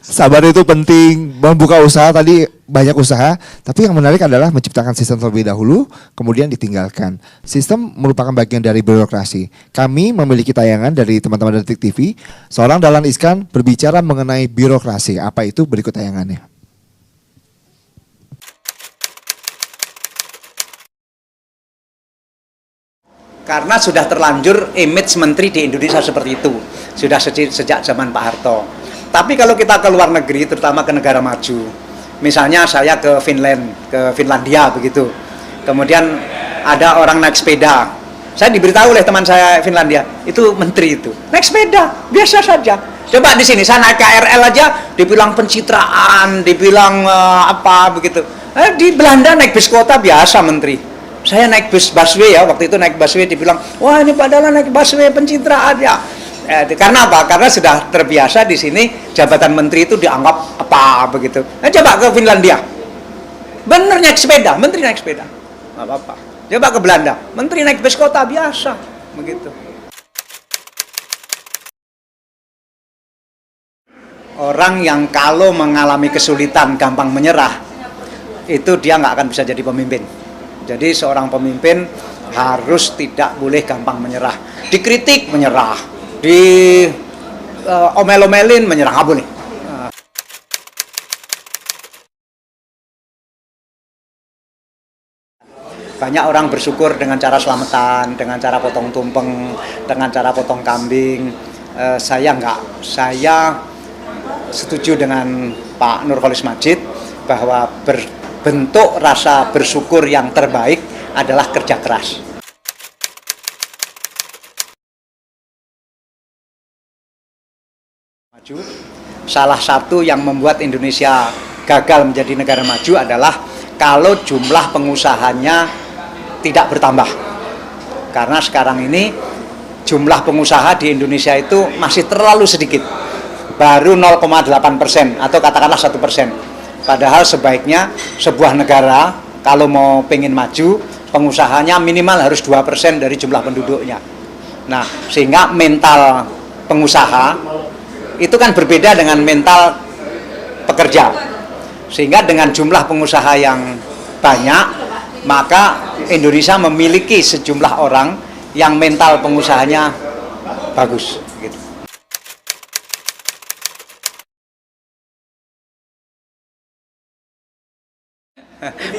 Sabar itu penting, membuka usaha tadi banyak usaha, tapi yang menarik adalah menciptakan sistem terlebih dahulu, kemudian ditinggalkan. Sistem merupakan bagian dari birokrasi. Kami memiliki tayangan dari teman-teman Detik TV, seorang Dahlan Iskan berbicara mengenai birokrasi. Apa itu? Berikut tayangannya. Karena sudah terlanjur image menteri di Indonesia seperti itu, sudah sejak zaman Pak Harto. Tapi kalau kita ke luar negeri, terutama ke negara maju, misalnya saya ke Finlandia begitu, kemudian ada orang naik sepeda, saya diberitahu oleh teman saya Finlandia, itu menteri itu, naik sepeda, biasa saja. Coba di sini, saya naik KRL aja, dibilang pencitraan, dibilang apa begitu. Di Belanda naik bis kota biasa menteri. Saya naik busway ya, waktu itu naik busway dibilang, wah ini padahal naik busway pencitraan ya. Karena apa? Karena sudah terbiasa di sini jabatan menteri itu dianggap apa begitu. Nah, coba ke Finlandia, bener naik sepeda, menteri naik sepeda, nggak apa-apa. Coba ke Belanda, menteri naik bus kota biasa, begitu. Orang yang kalau mengalami kesulitan gampang menyerah, itu dia nggak akan bisa jadi pemimpin. Jadi seorang pemimpin harus tidak boleh gampang menyerah. Dikritik menyerah, di omel-omelin menyerah, nggak boleh. Banyak orang bersyukur dengan cara selamatan, dengan cara potong tumpeng, dengan cara potong kambing. Saya enggak. Saya setuju dengan Pak Nurholis Madjid bahwa bentuk rasa bersyukur yang terbaik adalah kerja keras. Salah satu yang membuat Indonesia gagal menjadi negara maju adalah kalau jumlah pengusahanya tidak bertambah. Karena sekarang ini jumlah pengusaha di Indonesia itu masih terlalu sedikit, baru 0,8% atau katakanlah 1%. Padahal sebaiknya sebuah negara kalau mau pengen maju, pengusahanya minimal harus 2% dari jumlah penduduknya. Nah, sehingga mental pengusaha itu kan berbeda dengan mental pekerja. Sehingga dengan jumlah pengusaha yang banyak, maka Indonesia memiliki sejumlah orang yang mental pengusahanya bagus. Gitu.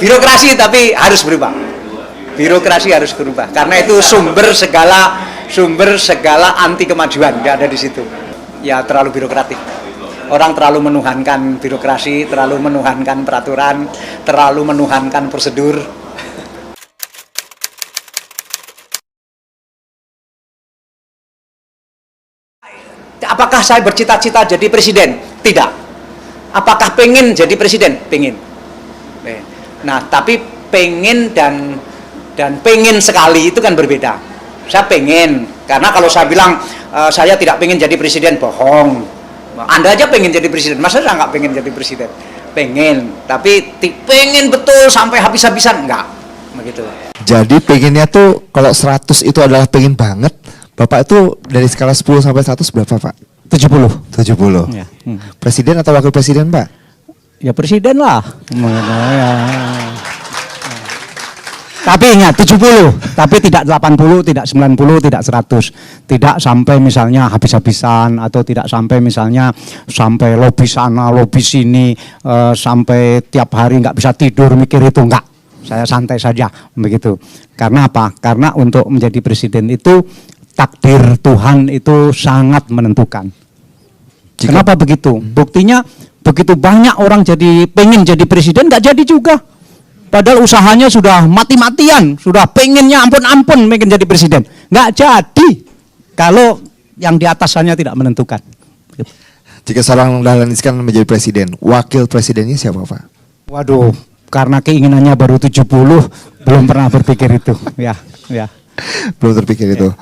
Birokrasi tapi harus berubah. Birokrasi harus berubah karena itu sumber segala anti kemajuan yang ada di situ. Ya terlalu birokratik. Orang terlalu menuhankan birokrasi, terlalu menuhankan peraturan, terlalu menuhankan prosedur. Apakah saya bercita-cita jadi presiden? Tidak. Apakah pengen jadi presiden? Pengen. Nah, tapi pengen dan pengen sekali itu kan berbeda. Saya pengen, karena kalau saya bilang saya tidak pengen jadi presiden, bohong. Anda aja pengen jadi presiden, masa saya nggak pengen jadi presiden? Pengen, tapi pengen betul sampai habis-habisan, enggak. Begitu. Jadi pengennya tuh kalau 100 itu adalah pengen banget, Bapak itu dari skala 10 sampai 100 berapa Pak? 70. 70. Ya. Presiden atau wakil presiden Pak? Ya presiden lah. Tapi ingat 70, tapi tidak 80, tidak 90, tidak 100. Tidak sampai misalnya habis-habisan atau tidak sampai misalnya sampai lobi sana, lobi sini, sampai tiap hari nggak bisa tidur mikir itu, enggak. Saya santai saja begitu. Karena apa? Karena untuk menjadi presiden itu takdir Tuhan itu sangat menentukan. Kenapa begitu? Buktinya begitu banyak orang pengen jadi presiden nggak jadi juga. Padahal usahanya sudah mati-matian, sudah pengennya ampun-ampun pengen jadi presiden. Nggak jadi kalau yang di atasannya tidak menentukan. Jika seorang Dahlan Iskan menjadi presiden, wakil presidennya siapa Pak? Waduh, karena keinginannya baru 70, belum pernah berpikir itu. Ya. Belum terpikir itu.